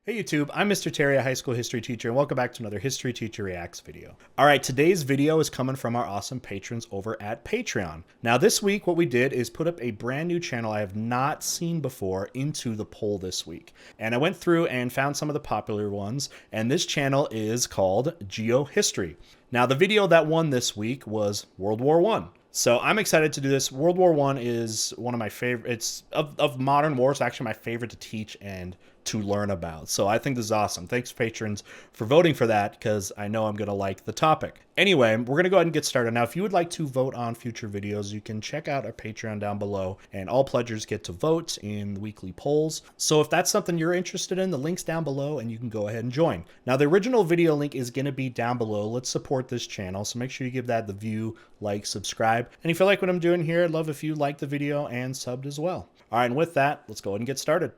Hey YouTube, I'm Mr. Terry, a high school history teacher, and welcome back to another History Teacher Reacts video. Alright, today's video is coming from our awesome patrons over at Patreon. Now this week what we did is put up a brand new channel I have not seen before into the poll this week. And I went through and found some of the popular ones, and this channel is called Geo History. Now the video that won this week was World War I. So I'm excited to do this. World War I is one of my favorites of modern wars, actually my favorite to teach and to learn about. So I think this is awesome. Thanks patrons for voting for that, because I know I'm going to like the topic. Anyway, we're going to go ahead and get started. Now, if you would like to vote on future videos, you can check out our Patreon down below, and all pledgers get to vote in the weekly polls. So if that's something you're interested in, the link's down below and you can go ahead and join. Now, the original video link is going to be down below. Let's support this channel. So make sure you give that the view, like, subscribe. And if you like what I'm doing here, I'd love if you like the video and subbed as well. All right, and with that, let's go ahead and get started.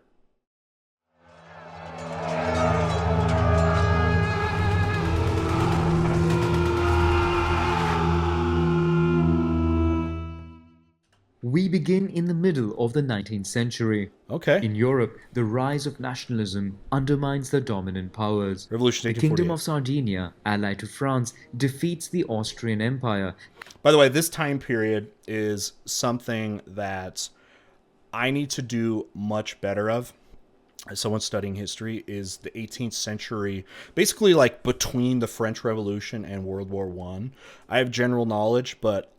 We begin in the middle of the 19th century. Okay. In Europe, the rise of nationalism undermines the dominant powers. Revolution The Kingdom 1848. of Sardinia, allied to France, defeats the Austrian Empire. By the way, this time period is something that I need to do much better of. As someone studying history, is the 18th century, basically like between the French Revolution and World War I. I have general knowledge, but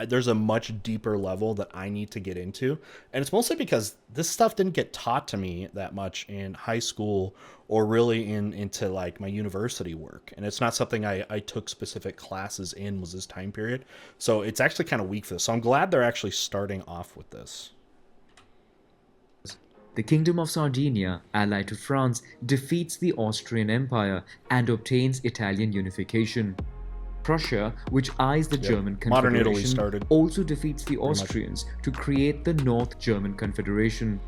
there's a much deeper level that I need to get into. And it's mostly because this stuff didn't get taught to me that much in high school or really into like my university work. And it's not something I took specific classes in, was this time period. So it's actually kind of weak for this. So I'm glad they're actually starting off with this. The Kingdom of Sardinia, allied to France, defeats the Austrian Empire and obtains Italian unification. Prussia, which eyes the German Modern Italy Confederation, started. also defeats the Austrians to create the North German Confederation.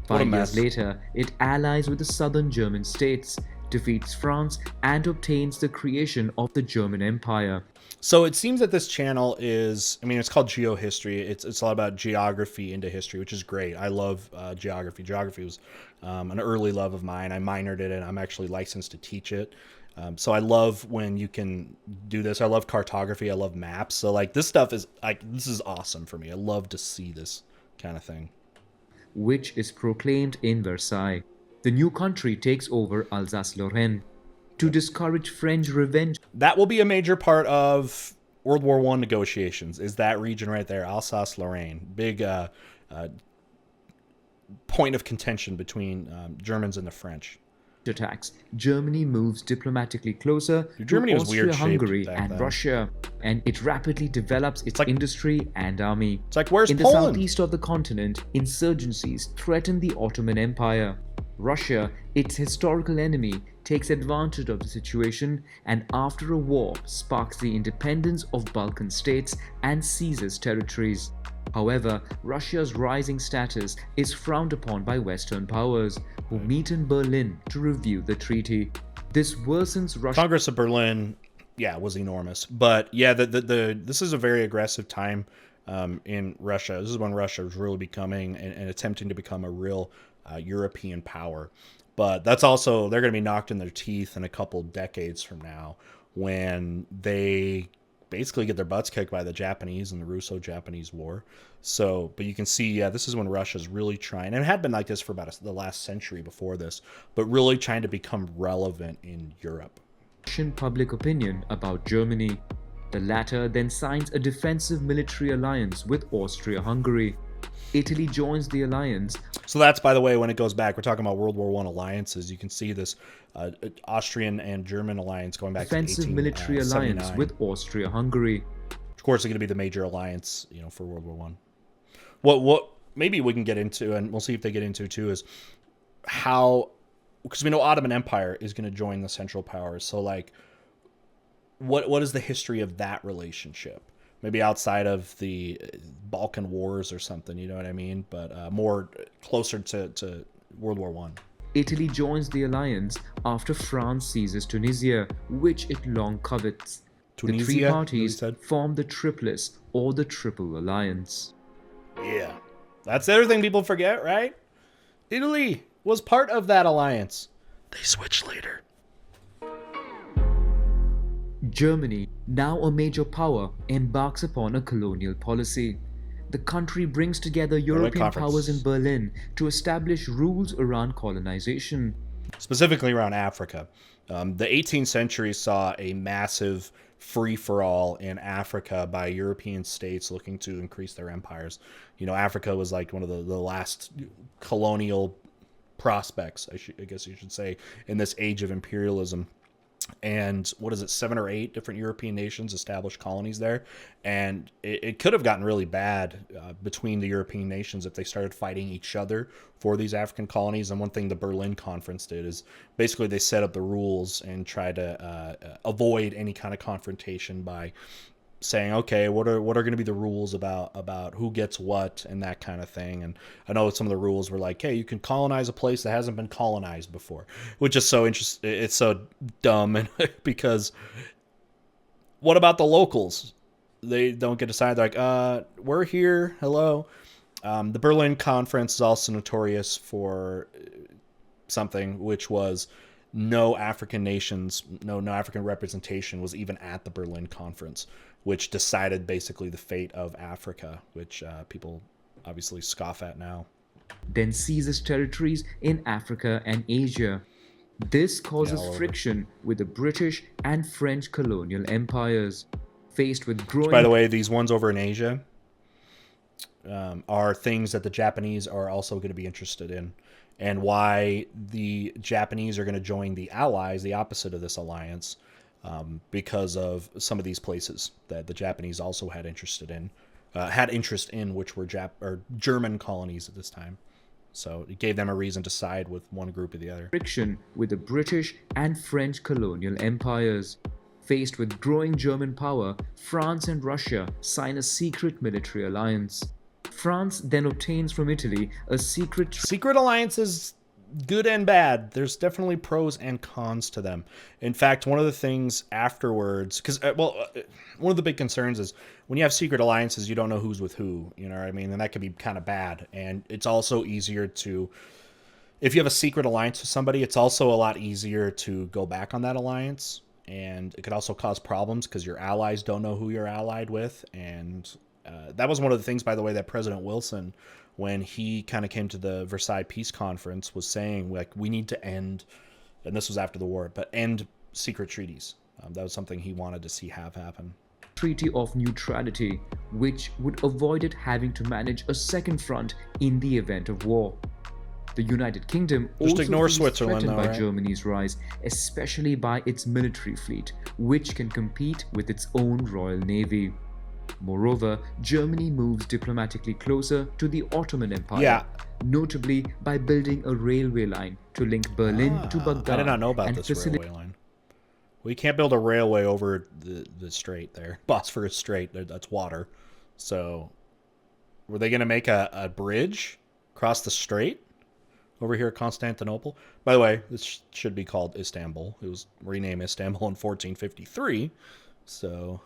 What a 5 years mess. later, it allies with the southern German states, defeats France, and obtains the creation of the German Empire. So it seems that this channel is, I mean, it's called Geo History. It's all about geography into history, which is great. I love geography. Geography was an early love of mine. I minored in it. I'm actually licensed to teach it. So I love when you can do this. I love cartography. I love maps. So like this stuff is like, this is awesome for me. I love to see this kind of thing. Which is proclaimed in Versailles. The new country takes over Alsace-Lorraine to discourage French revenge. That will be a major part of World War I negotiations, is that region right there, Alsace-Lorraine. Big point of contention between Germans and the French. Attacks. Germany moves diplomatically closer Germany to was weird Austria-Hungary shaped back and then. Russia, and it rapidly develops its industry and army. It's like, where's In the Poland? southeast of the continent, insurgencies threaten the Ottoman Empire. Russia, its historical enemy, takes advantage of the situation and after a war sparks the independence of Balkan states and seizes territories. However, Russia's rising status is frowned upon by Western powers, who meet in Berlin to review the treaty. This worsens Russia's Congress of Berlin, yeah, was enormous. But yeah, this is a very aggressive time in Russia. This is when Russia was really becoming and attempting to become a real European power. But that's also, they're going to be knocked in their teeth in a couple decades from now when they basically get their butts kicked by the Japanese in the Russo-Japanese War. So, but you can see, yeah, this is when Russia's really trying, and it had been like this for about the last century before this, but really trying to become relevant in Europe. Russian public opinion about Germany. The latter then signs a defensive military alliance with Austria-Hungary. Italy joins the alliance. So that's, by the way, when it goes back, we're talking about World War I alliances. You can see this Austrian and German alliance going back Defensive to military alliance 1879. with Austria-Hungary. Of course, it's going to be the major alliance, you know, for World War I. What maybe we can get into, and we'll see if they get into too, is how, because we know Ottoman Empire is going to join the Central Powers. So like, what is the history of that relationship? Maybe outside of the Balkan Wars or something, you know what I mean? But more closer to World War I. Italy joins the alliance after France seizes Tunisia, which it long covets. The three Tunisia, parties you said? form the Triplice or the Triple Alliance. Yeah. That's the other thing people forget, right? Italy was part of that alliance. They switch later. Germany, now a major power, embarks upon a colonial policy. The country brings together European powers in Berlin to establish rules around colonization. Specifically around Africa. The 18th century saw a massive free-for-all in Africa by European states looking to increase their empires. You know, Africa was like one of the last colonial prospects, I guess you should say, in this age of imperialism. And what is it, 7 or 8 different European nations established colonies there, and it could have gotten really bad between the European nations if they started fighting each other for these African colonies. And one thing the Berlin Conference did is basically they set up the rules and tried to avoid any kind of confrontation by saying, okay, what are going to be the rules about who gets what and that kind of thing. And I know some of the rules were like, hey, you can colonize a place that hasn't been colonized before, which is so interesting. It's so dumb, and because what about the locals? They don't get to decide. They're like, we're here, hello. The Berlin Conference is also notorious for something, which was no African nations, no African representation was even at the Berlin Conference, which decided basically the fate of Africa, which people obviously scoff at now. Then seizes territories in Africa and Asia. This causes friction with the British and French colonial empires. Faced with growing... By the way, these ones over in Asia are things that the Japanese are also going to be interested in, and why the Japanese are going to join the Allies, the opposite of this alliance, because of some of these places that the Japanese also had interest in, which were German colonies at this time. So it gave them a reason to side with one group or the other. Friction with the British and French colonial empires. Faced with growing German power, France and Russia sign a secret military alliance. France then obtains from Italy a secret alliances, good and bad. There's definitely pros and cons to them. In fact, one of the things afterwards, because one of the big concerns is when you have secret alliances, you don't know who's with who. You know what I mean? And that can be kind of bad. And it's also easier to, if you have a secret alliance with somebody, it's also a lot easier to go back on that alliance. And it could also cause problems because your allies don't know who you're allied with. And that was one of the things, by the way, that President Wilson, when he kind of came to the Versailles Peace Conference, was saying, like, we need to end, and this was after the war, but end secret treaties. That was something he wanted to see happen. Treaty of Neutrality, which would avoid it having to manage a second front in the event of war. The United Kingdom just also ignore feels Switzerland, threatened though, by right? Germany's rise, especially by its military fleet, which can compete with its own Royal Navy. Moreover, Germany moves diplomatically closer to the Ottoman Empire, notably by building a railway line to link Berlin to Baghdad. I did not know about this railway line. We can't build a railway over the strait there, Bosphorus Strait. That's water. So, were they going to make a bridge across the strait over here at Constantinople? By the way, this should be called Istanbul. It was renamed Istanbul in 1453. So,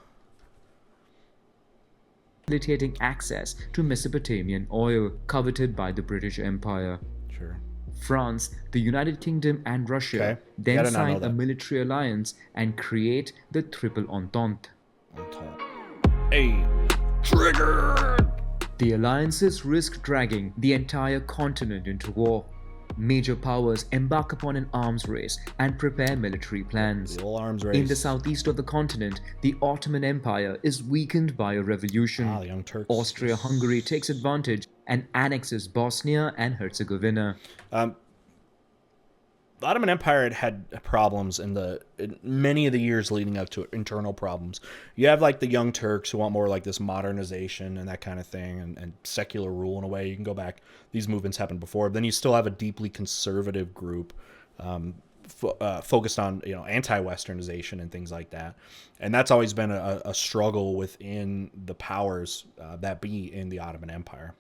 facilitating access to Mesopotamian oil coveted by the British Empire. Sure. France, the United Kingdom, and Russia then sign a military alliance and create the Triple Entente. Hey, triggered! The alliances risk dragging the entire continent into war. Major powers embark upon an arms race and prepare military plans. The old arms race. In the southeast of the continent, the Ottoman Empire is weakened by a revolution. The Young Turks. Austria-Hungary takes advantage and annexes Bosnia and Herzegovina. The Ottoman Empire had problems in many of the years leading up to it, internal problems. You have like the Young Turks who want more like this modernization and that kind of thing, and secular rule in a way. You can go back. These movements happened before. But then you still have a deeply conservative group focused on anti-Westernization and things like that. And that's always been a struggle within the powers that be in the Ottoman Empire.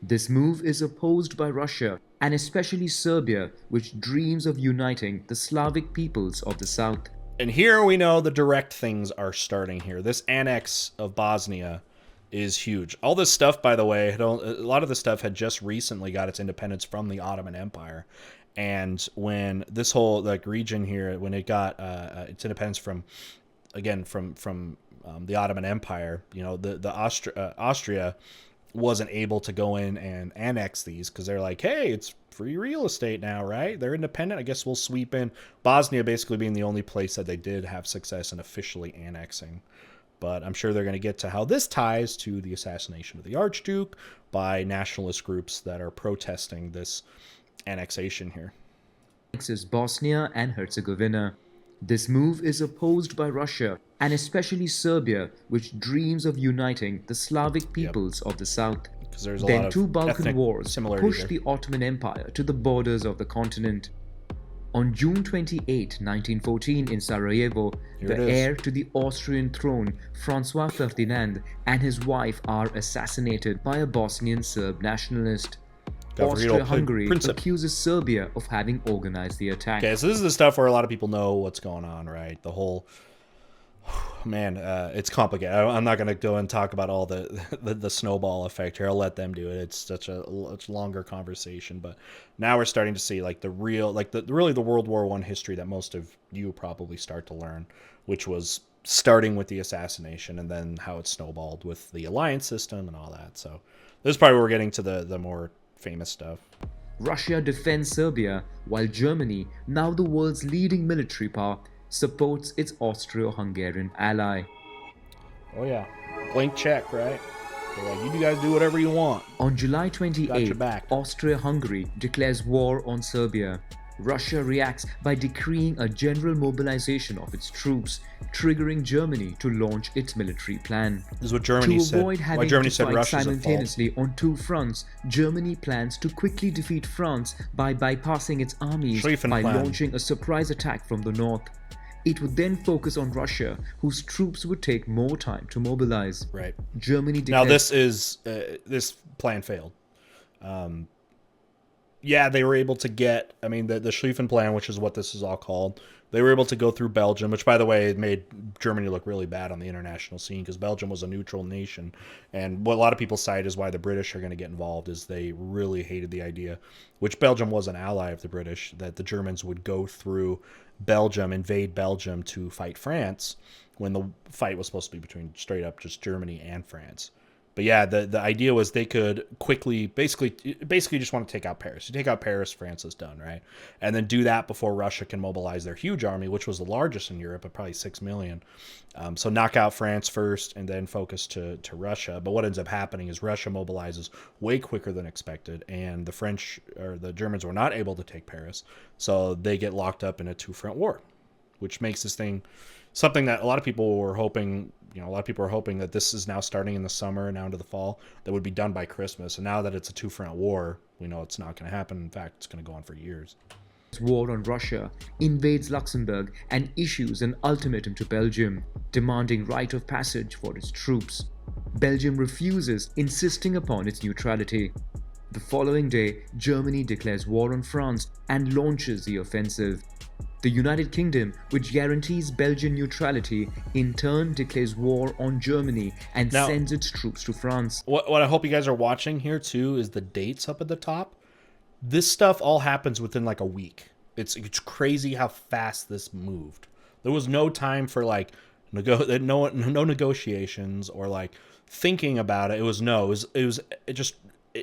This move is opposed by Russia, and especially Serbia, which dreams of uniting the Slavic peoples of the south. And here we know the direct things are starting here. This annex of Bosnia is huge. All this stuff, by the way, a lot of the stuff had just recently got its independence from the Ottoman Empire. And when this whole like region here, when it got its independence from, again, from the Ottoman Empire, you know, the Austria wasn't able to go in and annex these because they're like, hey, it's free real estate now, right? They're independent. I guess we'll sweep in. Bosnia basically being the only place that they did have success in officially annexing. But I'm sure they're going to get to how this ties to the assassination of the Archduke by nationalist groups that are protesting this annexation here. Is Bosnia and Herzegovina. This move is opposed by Russia and especially Serbia, which dreams of uniting the Slavic peoples of the south. There's a Then lot of two Balkan ethnic wars similarity pushed there. the Ottoman Empire to the borders of the continent. On June 28, 1914, in Sarajevo, Here the it is. heir to the Austrian throne, Francois Ferdinand, and his wife are assassinated by a Bosnian Serb nationalist. Gavrilo Austria-Hungary Princip. accuses Serbia of having organized the attack. Okay, so this is the stuff where a lot of people know what's going on, right? The whole, man, it's complicated. I'm not going to go and talk about all the snowball effect here. I'll let them do it. It's such a longer conversation. But now we're starting to see like the real, like really the World War I history that most of you probably start to learn, which was starting with the assassination and then how it snowballed with the alliance system and all that. So this is probably where we're getting to the more famous stuff. Russia defends Serbia, while Germany, now the world's leading military power, supports its Austro-Hungarian ally. Oh yeah, blank check, right? They're like, you guys do whatever you want. On July Got your 28, back. Austria-Hungary declares war on Serbia. Russia reacts by decreeing a general mobilization of its troops, triggering Germany to launch its military plan. This is what Germany To said. avoid Why having Germany to said fight Russia's at fault. simultaneously on two fronts, Germany plans to quickly defeat France by bypassing its armies Schlieffen by plan. launching a surprise attack from the north. It would then focus on Russia, whose troops would take more time to mobilize. Right. Germany Now declares this plan failed. Yeah, they were able to get, I mean, the Schlieffen plan, which is what this is all called, they were able to go through Belgium, which, by the way, it made Germany look really bad on the international scene because Belgium was a neutral nation. And what a lot of people cite is why the British are going to get involved is they really hated the idea, which Belgium was an ally of the British, that the Germans would go through Belgium, invade Belgium to fight France when the fight was supposed to be between straight up just Germany and France. But yeah, the idea was they could quickly, basically just want to take out Paris. You take out Paris, France is done, right? And then do that before Russia can mobilize their huge army, which was the largest in Europe at probably 6 million. So knock out France first and then focus to Russia. But what ends up happening is Russia mobilizes way quicker than expected, and the French or the Germans were not able to take Paris. So they get locked up in a two-front war, which makes this thing something that a lot of people were hoping, a lot of people are hoping that this is now starting in the summer and now into the fall, that would be done by Christmas. And now that it's a two-front war, we know it's not going to happen. In fact, it's going to go on for years. war on Russia, invades Luxembourg, and issues an ultimatum to Belgium, demanding right of passage for its troops. Belgium refuses, insisting upon its neutrality. The following day, Germany declares war on France and launches the offensive. The United Kingdom, which guarantees Belgian neutrality, in turn declares war on Germany and Now, sends its troops to France. What I hope you guys are watching here too is the dates up at the top. This stuff all happens within like a week. It's crazy how fast this moved. There was no time for like no negotiations or like thinking about it. It was just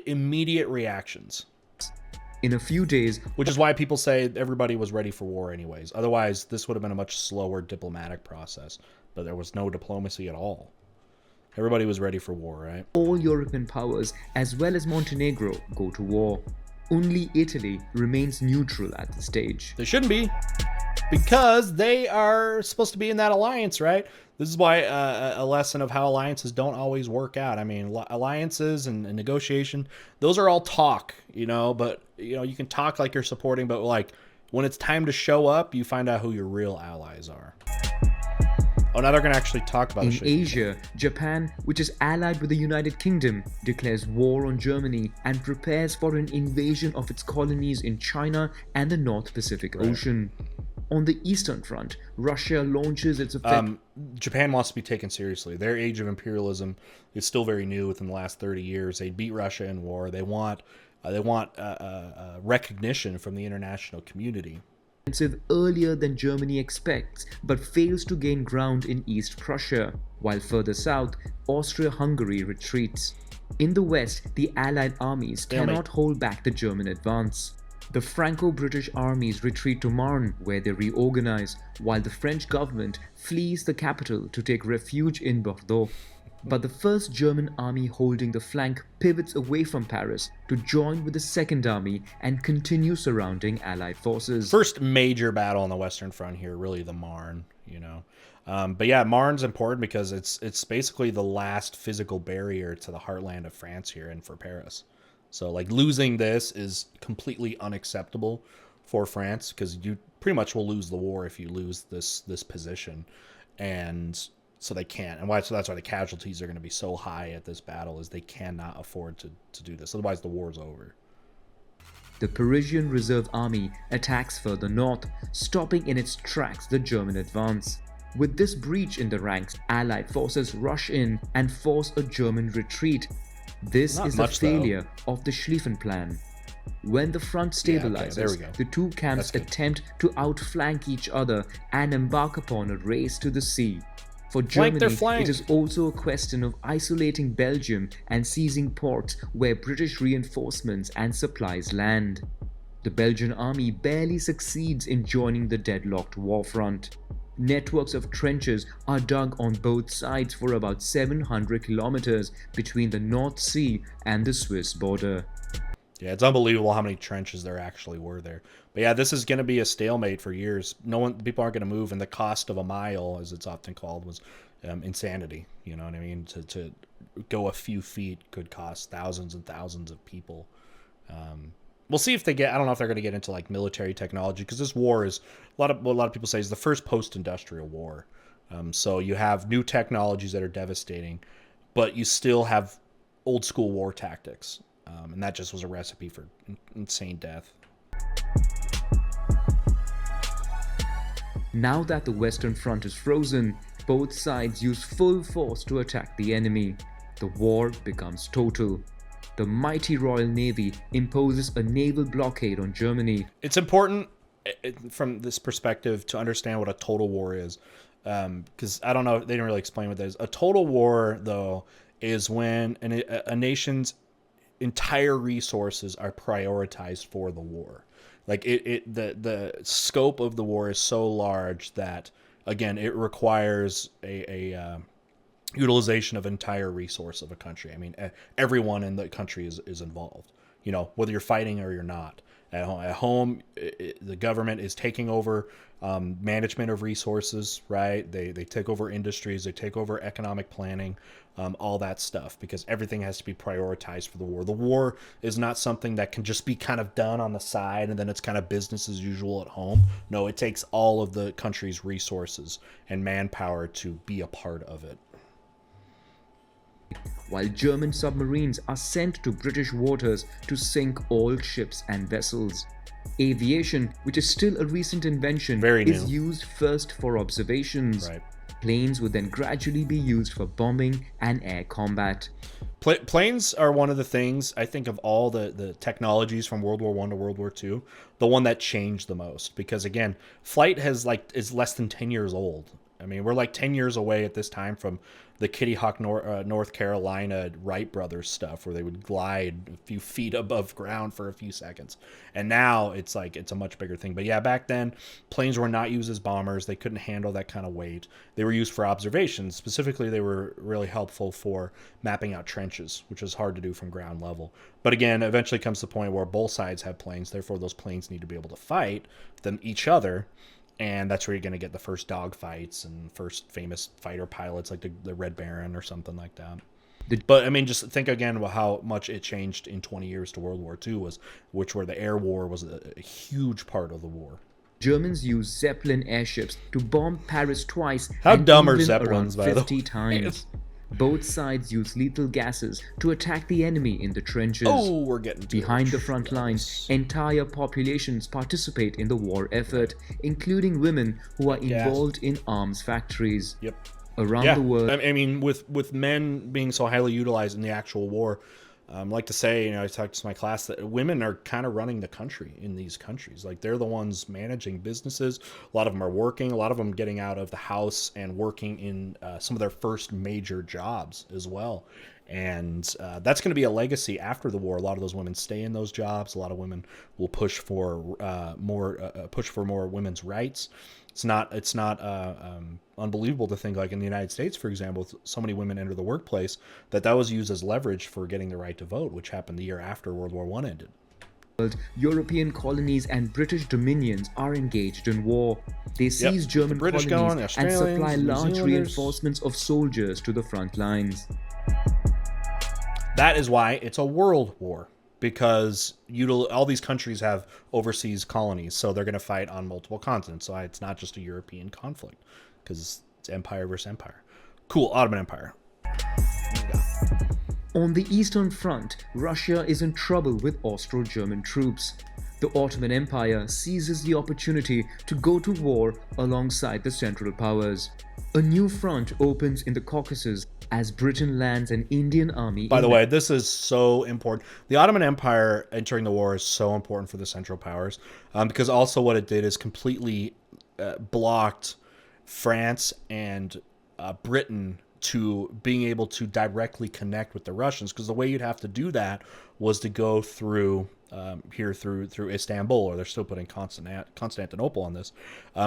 immediate reactions. In a few days, Which is why people say everybody was ready for war anyways. Otherwise, this would have been a much slower diplomatic process. But there was no diplomacy at all. Everybody was ready for war, right? all European powers, as well as Montenegro, go to war. Only Italy remains neutral at this stage. They shouldn't be, because they are supposed to be in that alliance, right? This is why a lesson of how alliances don't always work out. I mean, alliances and negotiation, those are all talk, but you can talk like you're supporting, but like when it's time to show up, you find out who your real allies are. Oh, now they're going to actually talk about In shit. Asia, Japan, which is allied with the United Kingdom, declares war on Germany and prepares for an invasion of its colonies in China and the North Pacific Ocean. On the Eastern Front, Russia launches its offensive. Japan wants to be taken seriously. Their age of imperialism is still very new within the last 30 years. They beat Russia in war. They want They want recognition from the international community. Earlier than Germany expects, but fails to gain ground in East Prussia, while further south, Austria-Hungary retreats. In the west, the Allied armies cannot hold back the German advance. The Franco-British armies retreat to Marne, where they reorganize, while the French government flees the capital to take refuge in Bordeaux. But the first German army holding the flank pivots away from Paris to join with the Second Army and continue surrounding Allied forces. First major battle on the Western Front here, really the Marne, you know. But yeah, Marne's important because it's basically the last physical barrier to the heartland of France here and for Paris. So like losing this is completely unacceptable for France because you pretty much will lose the war if you lose this position. And so they can't, and so that's why the casualties are going to be so high at this battle, is they cannot afford to do this. Otherwise, the war's over. The Parisian Reserve Army attacks further north, stopping in its tracks the German advance. With this breach in the ranks, Allied forces rush in and force a German retreat. This is the failure of the Schlieffen Plan. When the front stabilizes, the two camps attempt to outflank each other and embark upon a race to the sea. For Germany, it is also a question of isolating Belgium and seizing ports where British reinforcements and supplies land. The Belgian army barely succeeds in joining the deadlocked war front. Networks of trenches are dug on both sides for about 700 kilometers between the North Sea and the Swiss border. Yeah, it's unbelievable how many trenches there actually were there. But yeah, this is going to be a stalemate for years. People aren't going to move, and the cost of a mile, as it's often called, was insanity. You know what I mean? To go a few feet could cost thousands and thousands of people. We'll see if they get. I don't know if they're going to get into like military technology, because this war is what a lot of people say is the first post-industrial war. So you have new technologies that are devastating, but you still have old school war tactics. And that just was a recipe for insane death. Now that the Western Front is frozen, both sides use full force to attack the enemy. The war becomes total. The mighty Royal Navy imposes a naval blockade on Germany. It's important from this perspective to understand what a total war is. Because I don't know, they didn't really explain what that is. A total war, though, is when a nation's entire resources are prioritized for the war. Like the scope of the war is so large that, again, it requires a utilization of entire resource of a country. I mean, everyone in the country is involved, you know, whether you're fighting or you're not. At home, the government is taking over management of resources, right? They take over industries, they take over economic planning, all that stuff, because everything has to be prioritized for the war. The war is not something that can just be kind of done on the side and then it's kind of business as usual at home. No, it takes all of the country's resources and manpower to be a part of it. While German submarines are sent to British waters to sink all ships and vessels. Aviation, which is still a recent invention, is used first for observations. Right. Planes would then gradually be used for bombing and air combat. Planes are one of the things, I think, of all the technologies from World War I to World War II, the one that changed the most. Because, again, flight is less than 10 years old. I mean, we're like 10 years away at this time from the Kitty Hawk, North Carolina Wright brothers stuff, where they would glide a few feet above ground for a few seconds. And now it's a much bigger thing. But yeah, back then, planes were not used as bombers. They couldn't handle that kind of weight. They were used for observations. Specifically, they were really helpful for mapping out trenches, which is hard to do from ground level. But again, eventually comes the point where both sides have planes. Therefore, those planes need to be able to fight each other. And that's where you're going to get the first dogfights and first famous fighter pilots like the Red Baron or something like that. But I mean, just think again about how much it changed in 20 years to World War II, where the air war was a huge part of the war. Germans used Zeppelin airships to bomb Paris twice. How dumb are Zeppelins, by the way? 50 times. Both sides use lethal gases to attack the enemy in the trenches. Oh, we're getting behind the front lines. Entire populations participate in the war effort, including women who are involved in arms factories. Yep. Around the world. I mean, with men being so highly utilized in the actual war, Like to say, I talked to my class that women are kind of running the country in these countries. Like they're the ones managing businesses. A lot of them are working. A lot of them getting out of the house and working in some of their first major jobs as well. And that's going to be a legacy after the war. A lot of those women stay in those jobs. A lot of women will push for more women's rights. It's not unbelievable to think, like in the United States, for example, so many women enter the workplace that was used as leverage for getting the right to vote, which happened the year after World War I ended. European colonies and British dominions are engaged in war. They seize German British colonies and supply New large Zealanders. reinforcements of soldiers to the front lines. That is why it's a world war, because all these countries have overseas colonies, so they're going to fight on multiple continents. So it's not just a European conflict, because it's empire versus empire. Cool, Ottoman Empire. On the Eastern Front, Russia is in trouble with Austro-German troops. The Ottoman Empire seizes the opportunity to go to war alongside the Central Powers. A new front opens in the Caucasus as Britain lands an Indian army. By the way, this is so important. The Ottoman Empire entering the war is so important for the Central Powers, because also what it did is completely blocked France and Britain to being able to directly connect with the Russians, because the way you'd have to do that was to go through through Istanbul, or they're still putting Constantinople on this,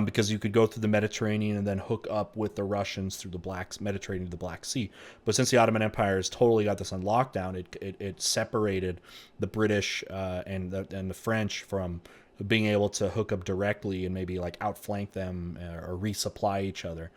because you could go through the Mediterranean and then hook up with the Russians through the Mediterranean to the Black Sea. But since the Ottoman Empire has totally got this on lockdown, it separated the British and the French from being able to hook up directly and maybe like outflank them or resupply each other.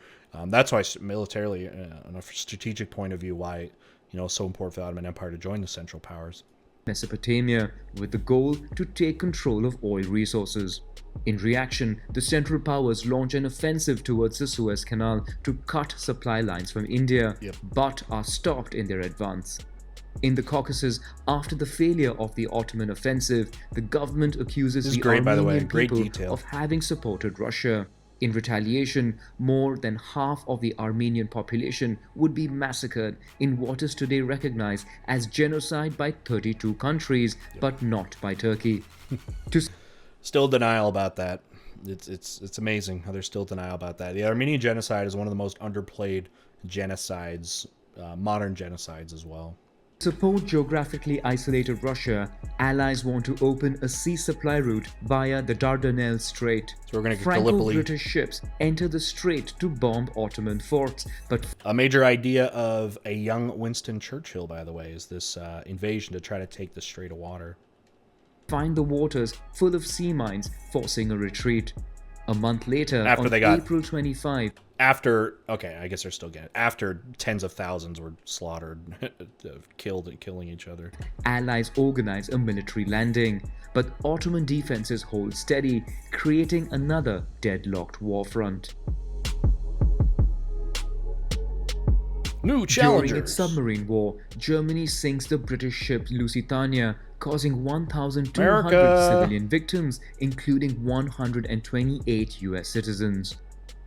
That's why militarily, on a strategic point of view, why it's so important for the Ottoman Empire to join the Central Powers. Mesopotamia, with the goal to take control of oil resources. In reaction, the Central Powers launch an offensive towards the Suez Canal to cut supply lines from India, but are stopped in their advance. In the Caucasus, after the failure of the Ottoman offensive, the government accuses the Armenian people of having supported Russia. In retaliation, more than half of the Armenian population would be massacred in what is today recognized as genocide by 32 countries, but not by Turkey. Still denial about that. It's amazing how there's still denial about that. The Armenian genocide is one of the most underplayed genocides, modern genocides as well. To support geographically isolated Russia, allies want to open a sea supply route via the Dardanelles Strait. So we're going to Franco-British ships enter the strait to bomb Ottoman forts, but a major idea of a young Winston Churchill, by the way, is this invasion to try to take the Strait of Water. Find the waters full of sea mines, forcing a retreat. A month later, April 25. I guess they're still getting it. After tens of thousands were slaughtered, killing each other. Allies organize a military landing, but Ottoman defenses hold steady, creating another deadlocked war front. New challengers. During its submarine war, Germany sinks the British ship Lusitania, causing 1,200 civilian victims, including 128 US citizens.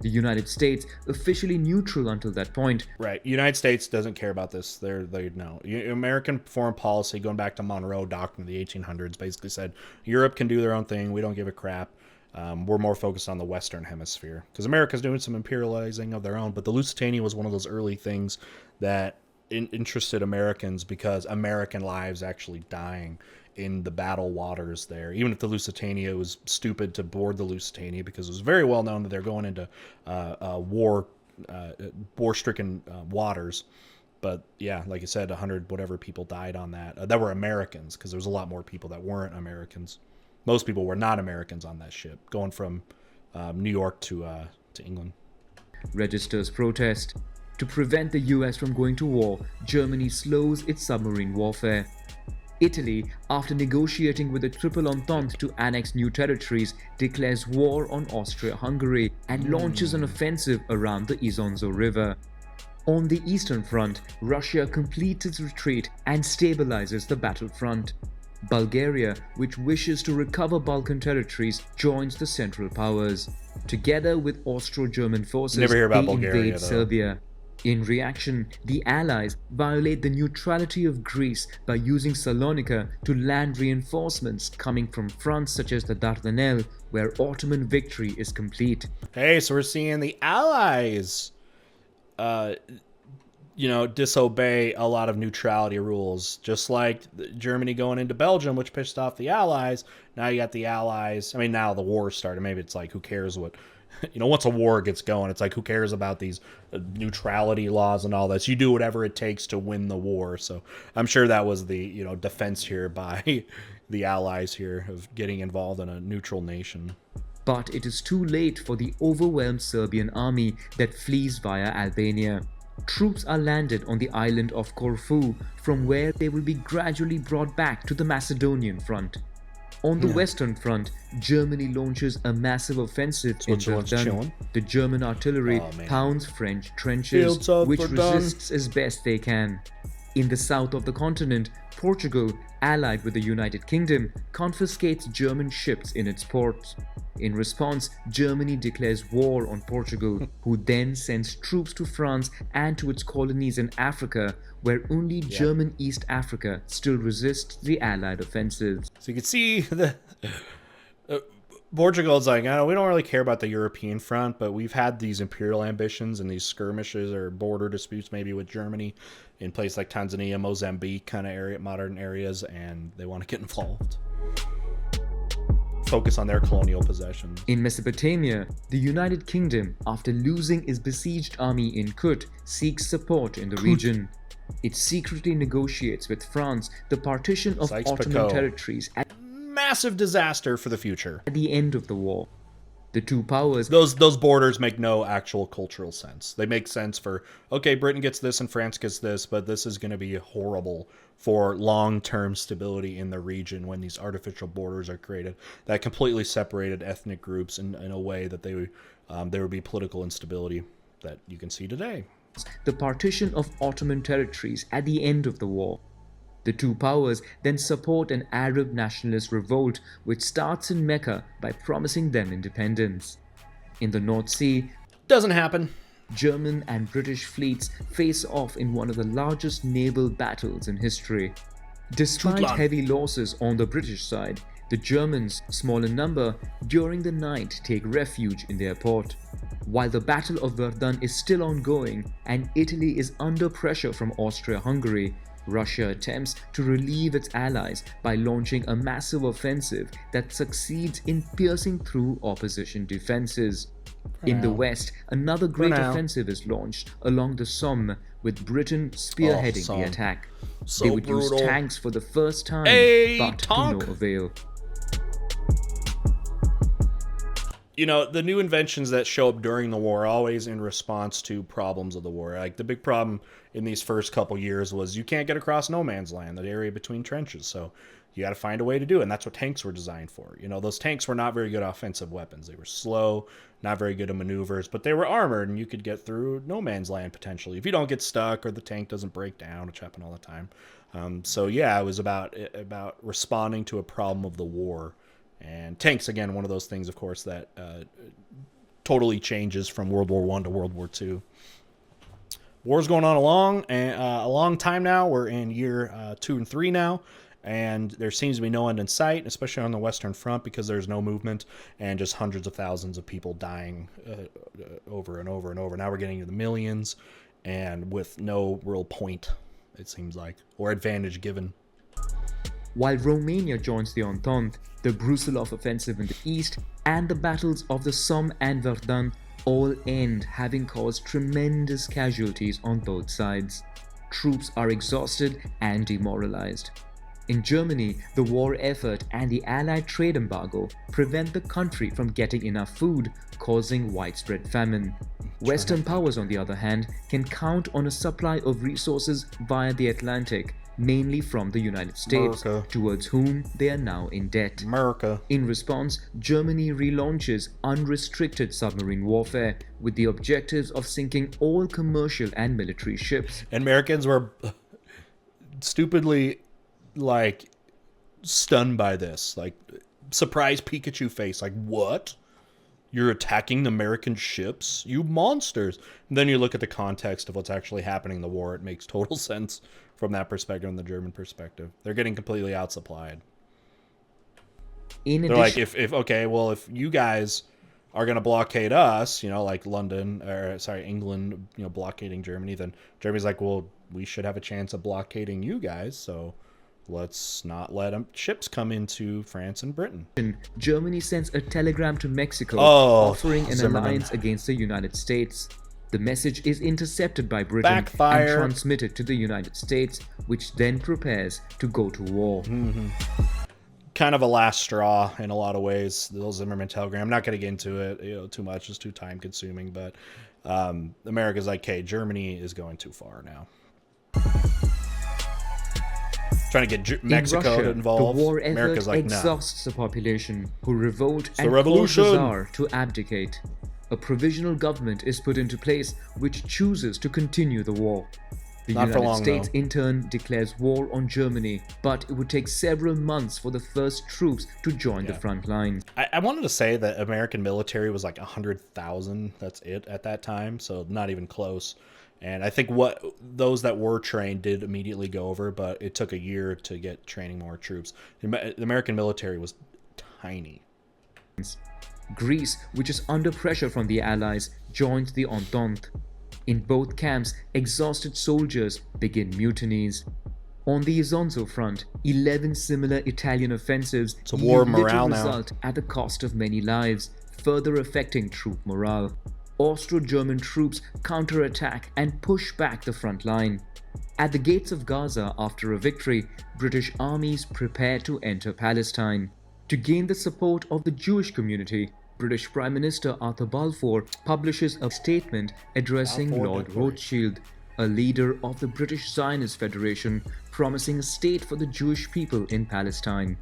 The United States, officially neutral until that point. Right. United States doesn't care about this. They know. American foreign policy, going back to Monroe Doctrine of the 1800s, basically said Europe can do their own thing. We don't give a crap. We're more focused on the Western Hemisphere, because America's doing some imperializing of their own. But the Lusitania was one of those early things that interested Americans, because American lives actually dying in the battle waters there. Even if the Lusitania was stupid to board the Lusitania, because it was very well known that they're going into war-stricken waters. But yeah, like I said, 100 whatever people died on that. That were Americans, because there was a lot more people that weren't Americans. Most people were not Americans on that ship, going from New York to England. Registers protest. To prevent the US from going to war, Germany slows its submarine warfare. Italy, after negotiating with the Triple Entente to annex new territories, declares war on Austria-Hungary and launches an offensive around the Isonzo River. On the Eastern Front, Russia completes its retreat and stabilizes the battlefront. Bulgaria, which wishes to recover Balkan territories, joins the Central Powers. Together with Austro-German forces, they invade Serbia. In reaction, the Allies violate the neutrality of Greece by using Salonika to land reinforcements coming from fronts such as the Dardanelles, where Ottoman victory is complete. Hey, so we're seeing the Allies, uh, disobey a lot of neutrality rules, just like Germany going into Belgium, which pissed off the Allies. Now you got the Allies. I mean, now the war started. Maybe it's like, who cares what, once a war gets going, it's like, who cares about these neutrality laws and all this? You do whatever it takes to win the war. So I'm sure that was the, defense here by the Allies here of getting involved in a neutral nation. But it is too late for the overwhelmed Serbian army that flees via Albania. Troops are landed on the island of Corfu, from where they will be gradually brought back to the Macedonian front. On the Western Front, Germany launches a massive offensive in Verdun. The German artillery pounds French trenches, which resists as best they can. In the south of the continent, Portugal, allied with the United Kingdom, confiscates German ships in its ports. In response, Germany declares war on Portugal, who then sends troops to France and to its colonies in Africa, where only German East Africa still resists the Allied offensives. So you can see the Portugal's like, oh, we don't really care about the European front, but we've had these imperial ambitions and these skirmishes or border disputes maybe with Germany in places like Tanzania, Mozambique kind of area, modern areas, and they want to get involved. Focus on their colonial possessions. In Mesopotamia, the United Kingdom, after losing its besieged army in Kut, seeks support in the region. It secretly negotiates with France the partition of Ottoman territories at massive disaster for the future. At the end of the war, the two powers... Those borders make no actual cultural sense. They make sense for, okay, Britain gets this and France gets this, but this is going to be horrible for long-term stability in the region when these artificial borders are created that completely separated ethnic groups in a way that there would be political instability that you can see today. The partition of Ottoman territories at the end of the war. The two powers then support an Arab nationalist revolt which starts in Mecca by promising them independence. In the North Sea, doesn't happen. German and British fleets face off in one of the largest naval battles in history. Despite heavy losses on the British side, the Germans, small in number, during the night take refuge in their port. While the Battle of Verdun is still ongoing and Italy is under pressure from Austria-Hungary, Russia attempts to relieve its allies by launching a massive offensive that succeeds in piercing through opposition defenses. In the west, another great offensive is launched along the Somme, with Britain spearheading the attack. They would use tanks for the first time, but to no avail. The new inventions that show up during the war are always in response to problems of the war. Like, the big problem in these first couple years was you can't get across no man's land, that area between trenches. So you got to find a way to do it. And that's what tanks were designed for. Those tanks were not very good offensive weapons. They were slow, not very good at maneuvers, but they were armored and you could get through no man's land potentially if you don't get stuck or the tank doesn't break down, which happened all the time. So yeah, it was about responding to a problem of the war. And tanks, again, one of those things, of course, that totally changes from World War I to World War II. War's going on a long time now. We're in year 2 and 3 now, and there seems to be no end in sight, especially on the Western Front, because there's no movement and just hundreds of thousands of people dying over and over and over. Now we're getting to the millions, and with no real point, it seems like, or advantage given. While Romania joins the Entente, the Brusilov offensive in the east, and the battles of the Somme and Verdun all end having caused tremendous casualties on both sides. Troops are exhausted and demoralized. In Germany, the war effort and the Allied trade embargo prevent the country from getting enough food, causing widespread famine. Western powers, on the other hand, can count on a supply of resources via the Atlantic, mainly from the United States, towards whom they are now in debt. In response, Germany relaunches unrestricted submarine warfare with the objectives of sinking all commercial and military ships. And Americans were stupidly, stunned by this. Surprise Pikachu face. What? You're attacking American ships? You monsters. And then you look at the context of what's actually happening in the war. It makes total sense from that perspective and the German perspective. They're getting completely outsupplied. In They're like, addition, if you guys are going to blockade us, like England, blockading Germany, then Germany's like, well, we should have a chance of blockading you guys, so let's not let ships come into France and Britain. Germany sends a telegram to Mexico offering an Zimmerman. alliance against the United States. The message is intercepted by Britain Backfire. and transmitted to the United States, which then prepares to go to war. Kind of a last straw in a lot of ways, the little Zimmerman telegram. I'm not going to get into it too much. It's too time consuming, but America's like, hey, Germany is going too far now. Trying to get Mexico Russia, to involve. the war America's effort like, no. exhausts the population, who revolt and cause revolution. the Tsar to abdicate. A provisional government is put into place which chooses to continue the war. The Not for United long, States though. in turn declares war on Germany, but it would take several months for the first troops to join the front line. I wanted to say that American military was like 100,000. That's it at that time, so not even close. And I think what those that were trained did immediately go over, but it took a year to get training more troops. The American military was tiny. Greece, which is under pressure from the Allies, joins the Entente. In both camps, exhausted soldiers begin mutinies. On the Isonzo front, 11 similar Italian offensives It's a war of yield morale little now. result at the cost of many lives, further affecting troop morale. Austro-German troops counterattack and push back the front line. At the gates of Gaza after a victory, British armies prepare to enter Palestine. To gain the support of the Jewish community, British Prime Minister Arthur Balfour publishes a statement addressing Balfour Lord Declaration. Rothschild, a leader of the British Zionist Federation, promising a state for the Jewish people in Palestine.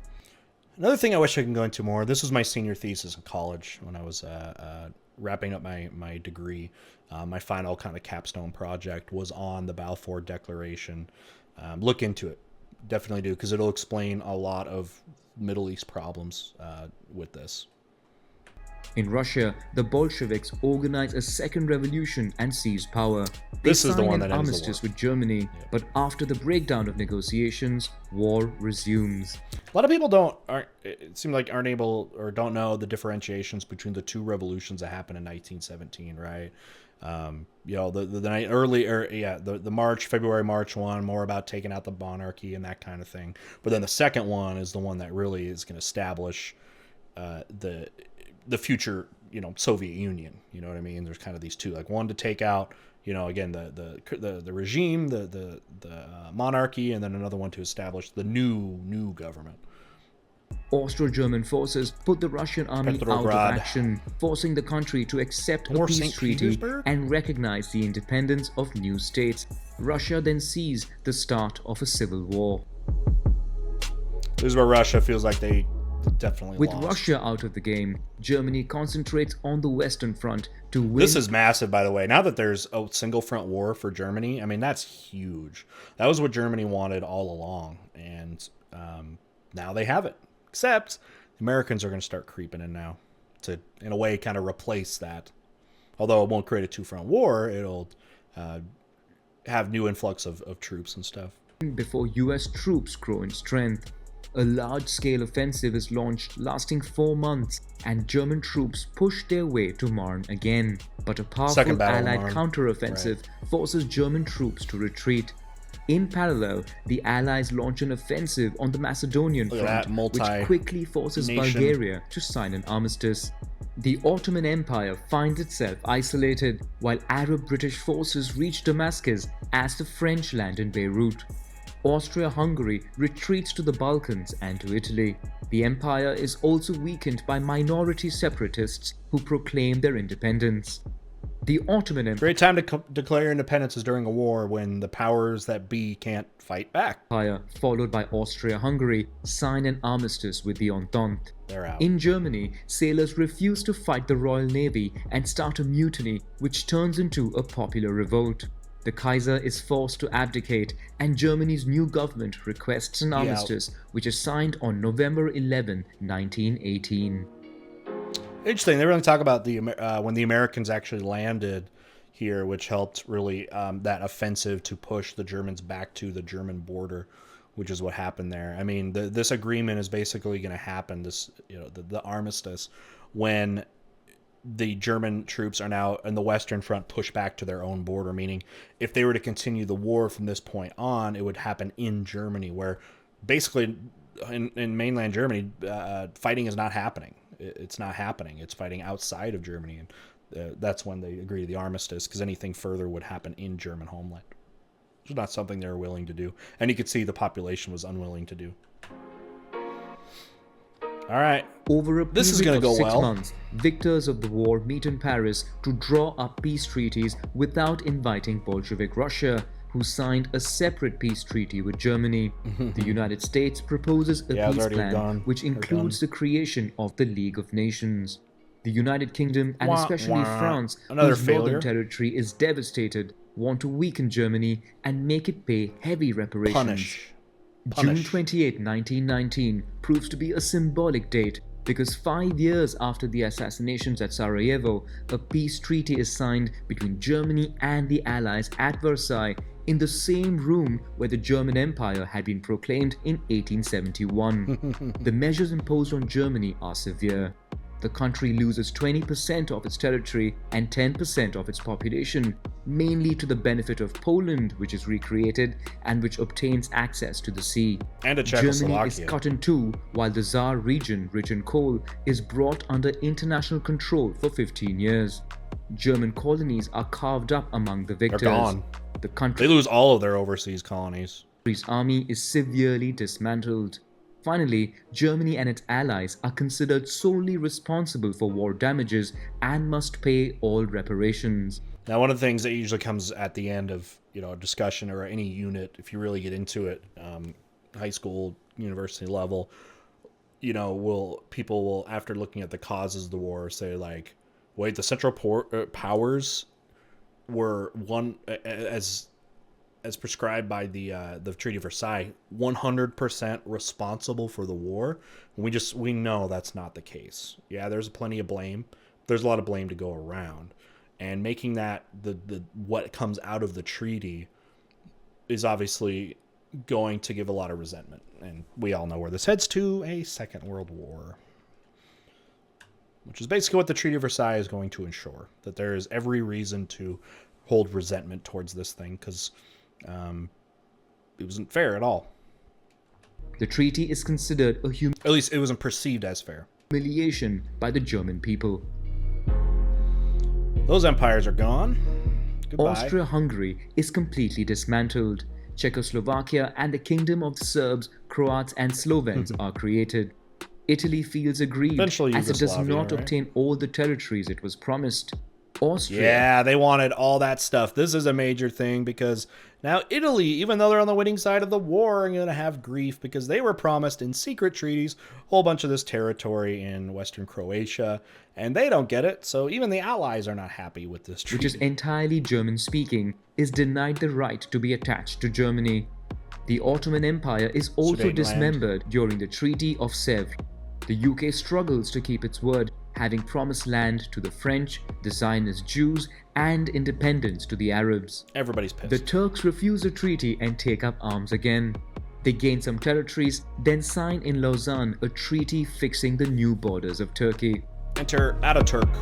Another thing I wish I could go into more, this was my senior thesis in college when I was wrapping up my degree. My final kind of capstone project was on the Balfour Declaration. Look into it. Definitely do, because it'll explain a lot of Middle East problems with this. In Russia, the Bolsheviks organize a second revolution and seize power. They This is the sign one an that ends the armistice war. with Germany, but after the breakdown of negotiations, war resumes. A lot of people it seems like aren't able or don't know the differentiations between the two revolutions that happened in 1917, right? The night earlier, the February March one, more about taking out the monarchy and that kind of thing. But then the second one is the one that really is going to establish the future, Soviet Union. You know what I mean? There's kind of these two, like one to take out, again the regime, the monarchy, and then another one to establish the new government. Austro-German forces put the Russian army out of Petrograd. action, forcing the country to accept a Or peace St. treaty Petersburg? and recognize the independence of new states. Russia then sees the start of a civil war. This is where Russia feels like they definitely With lost. Russia out of the game, Germany concentrates on the Western Front to win. This is massive, by the way. Now that there's a single front war for Germany, I mean, that's huge. That was what Germany wanted all along, and now they have it. Except the Americans are going to start creeping in now to, in a way, kind of replace that. Although it won't create a two-front war, it'll have new influx of troops and stuff. before US troops grow in strength. A large-scale offensive is launched lasting 4 months, and German troops push their way to Marne again. But a Second powerful battle of Allied Marne. counteroffensive forces German troops to retreat. In parallel, the Allies launch an offensive on the Macedonian Look at front, that, which quickly forces multi-nation. Bulgaria to sign an armistice. The Ottoman Empire finds itself isolated, while Arab-British forces reach Damascus as the French land in Beirut. Austria-Hungary retreats to the Balkans and to Italy. The empire is also weakened by minority separatists who proclaim their independence. The Ottoman Great time to declare independence is during a war when the powers that be can't fight back. Empire, followed by Austria-Hungary, sign an armistice with the Entente. They're out. In Germany, sailors refuse to fight the Royal Navy and start a mutiny, which turns into a popular revolt. The Kaiser is forced to abdicate, and Germany's new government requests an armistice, which is signed on November 11, 1918. Interesting. They really talk about when the Americans actually landed here, which helped really that offensive to push the Germans back to the German border, which is what happened there. I mean, this agreement is basically going to happen. This, the armistice, when the German troops are now in the Western Front pushed back to their own border. Meaning, if they were to continue the war from this point on, it would happen in Germany, where basically in mainland Germany, fighting is not happening. It's not happening. It's fighting outside of Germany, and that's when they agree to the armistice, because anything further would happen in German homeland. It's not something they were willing to do, and you could see the population was unwilling to do. All right, Over a this is period going to of go 6 well. months, victors of the war meet in Paris to draw up peace treaties without inviting Bolshevik Russia, who signed a separate peace treaty with Germany. The United States proposes a peace plan which includes the creation of the League of Nations. The United Kingdom, and especially France, whose northern territory is devastated, want to weaken Germany and make it pay heavy reparations. June 28, 1919 proves to be a symbolic date because 5 years after the assassinations at Sarajevo, a peace treaty is signed between Germany and the Allies at Versailles, in the same room where the German Empire had been proclaimed in 1871. The measures imposed on Germany are severe. The country loses 20% of its territory and 10% of its population, mainly to the benefit of Poland, which is recreated and which obtains access to the sea. And to Germany is cut in two, while the Tsar region, rich in coal, is brought under international control for 15 years. German colonies are carved up among the victors. They're gone. They lose all of their overseas colonies. The country's army is severely dismantled. Finally, Germany and its allies are considered solely responsible for war damages and must pay all reparations. Now, one of the things that usually comes at the end of a discussion or any unit, if you really get into it, high school, university level, people will, after looking at the causes of the war, say like, wait, the Central Powers were one as prescribed by the Treaty of Versailles, 100% responsible for the war. We know that's not the case. Yeah, there's plenty of blame. There's a lot of blame to go around, and making that the what comes out of the treaty is obviously going to give a lot of resentment, and we all know where this heads to: a second world war, which is basically what the Treaty of Versailles is going to ensure. That there is every reason to hold resentment towards this thing, because it wasn't fair at all. The treaty is considered a at least it wasn't perceived as fair. Humiliation by the German people. Those empires are gone. Goodbye. Austria-Hungary is completely dismantled. Czechoslovakia and the Kingdom of the Serbs, Croats and Slovens are created. Italy feels aggrieved as it does not obtain all the territories it was promised. Austria. Yeah, they wanted all that stuff. This is a major thing because now Italy, even though they're on the winning side of the war, are going to have grief because they were promised in secret treaties a whole bunch of this territory in Western Croatia, and they don't get it. So even the Allies are not happy with this treaty. Which is entirely German-speaking, is denied the right to be attached to Germany. The Ottoman Empire is also dismembered during the Treaty of Sèvres. The UK struggles to keep its word, having promised land to the French, the Zionist Jews, and independence to the Arabs. Everybody's pissed. The Turks refuse the treaty and take up arms again. They gain some territories, then sign in Lausanne a treaty fixing the new borders of Turkey. Enter Ataturk.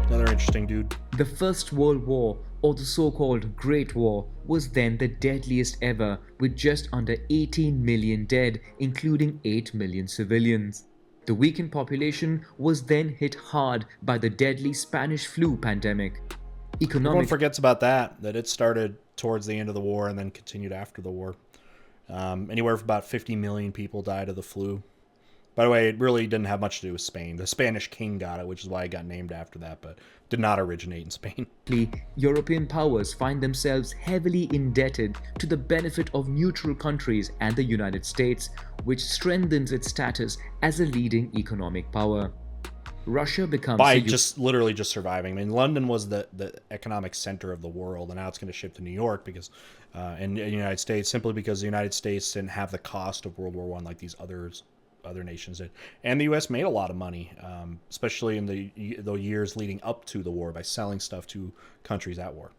Another interesting dude. The First World War, or the so-called Great War, was then the deadliest ever, with just under 18 million dead, including 8 million civilians. The weakened population was then hit hard by the deadly Spanish flu pandemic. Everyone forgets about that it started towards the end of the war and then continued after the war. Anywhere from about 50 million people died of the flu. By the way, it really didn't have much to do with Spain. The Spanish king got it, which is why it got named after that, but did not originate in Spain. European powers find themselves heavily indebted to the benefit of neutral countries and the United States, which strengthens its status as a leading economic power. Russia becomes by literally just surviving. I mean, London was the economic center of the world, and now it's going to shift to New York because, in the United States, simply because the United States didn't have the cost of World War I like these others other nations did. And the U.S. made a lot of money, especially in the years leading up to the war, by selling stuff to countries at war.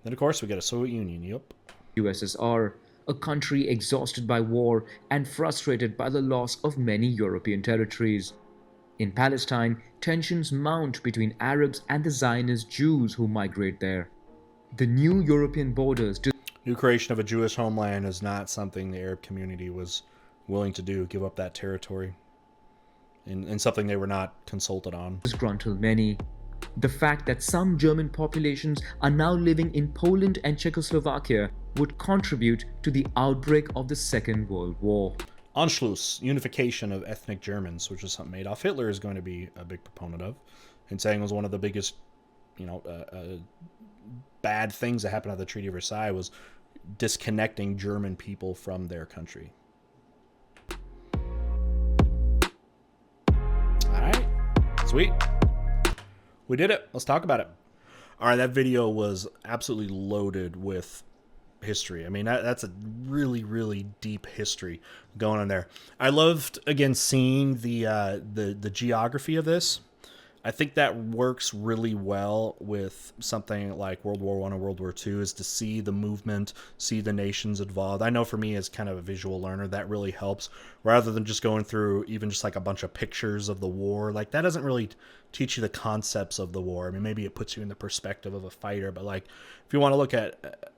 Then, of course, we got a Soviet Union. Yep. USSR, a country exhausted by war and frustrated by the loss of many European territories. In Palestine, tensions mount between Arabs and the Zionist Jews who migrate there. The new European borders New creation of a Jewish homeland is not something the Arab community was willing to do, give up that territory, and something they were not consulted on. disgruntle many. The fact that some German populations are now living in Poland and Czechoslovakia would contribute to the outbreak of the Second World War. Anschluss, unification of ethnic Germans, which is something Adolf Hitler is going to be a big proponent of, and saying was one of the biggest, bad things that happened at the Treaty of Versailles was disconnecting German people from their country. All right, sweet. We did it. Let's talk about it. All right, that video was absolutely loaded with history. I mean, that's a really, really deep history going on there. I loved, again, seeing the geography of this. I think that works really well with something like World War I and World War II, is to see the movement, see the nations involved. I know for me as kind of a visual learner, that really helps, rather than just going through even just like a bunch of pictures of the war. Like, that doesn't really teach you the concepts of the war. I mean, maybe it puts you in the perspective of a fighter, but like, if you want to look at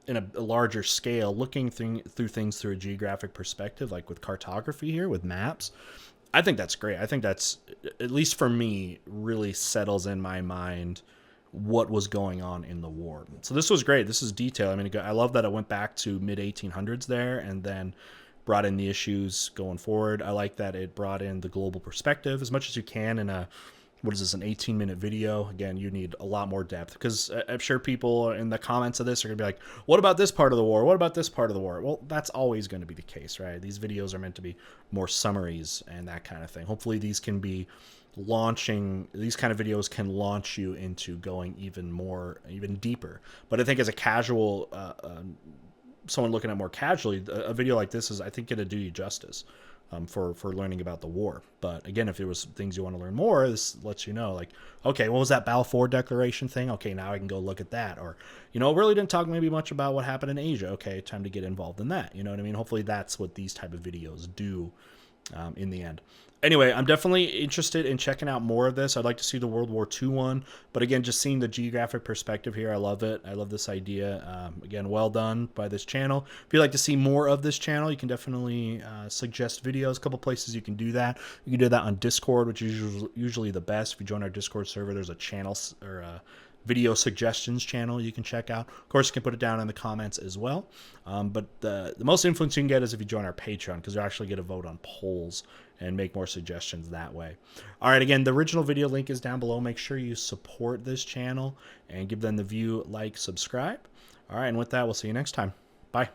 in a larger scale, looking through things through a geographic perspective, like with cartography here, with maps, I think that's great. I think that's, at least for me, really settles in my mind what was going on in the war. So this was great. This is detail. I mean, I love that it went back to mid-1800s there and then brought in the issues going forward. I like that it brought in the global perspective as much as you can in a, what is this, an 18-minute video? Again, you need a lot more depth, because I'm sure people in the comments of this are going to be like, what about this part of the war? What about this part of the war? Well, that's always going to be the case, right? These videos are meant to be more summaries and that kind of thing. Hopefully these can be these kind of videos can launch you into going even deeper. But I think as a casual, someone looking at more casually, a video like this is, I think, going to do you justice. For learning about the war. But again, if there was things you want to learn more, this lets you know, like, okay, what was that Balfour Declaration thing? Okay, now I can go look at that. Or, really didn't talk maybe much about what happened in Asia. Okay, time to get involved in that. You know what I mean? Hopefully that's what these type of videos do in the end. Anyway, I'm definitely interested in checking out more of this. I'd like to see the World War II one. But again, just seeing the geographic perspective here, I love it. I love this idea. Again, well done by this channel. If you'd like to see more of this channel, you can definitely suggest videos. A couple places you can do that. You can do that on Discord, which is usually the best. If you join our Discord server, there's a channel or a video suggestions channel you can check out. Of course, you can put it down in the comments as well. But the most influence you can get is if you join our Patreon, because you actually get a vote on polls and make more suggestions that way. All right, again, the original video link is down below. Make sure you support this channel and give them the view, like, subscribe. All right, and with that, we'll see you next time. Bye.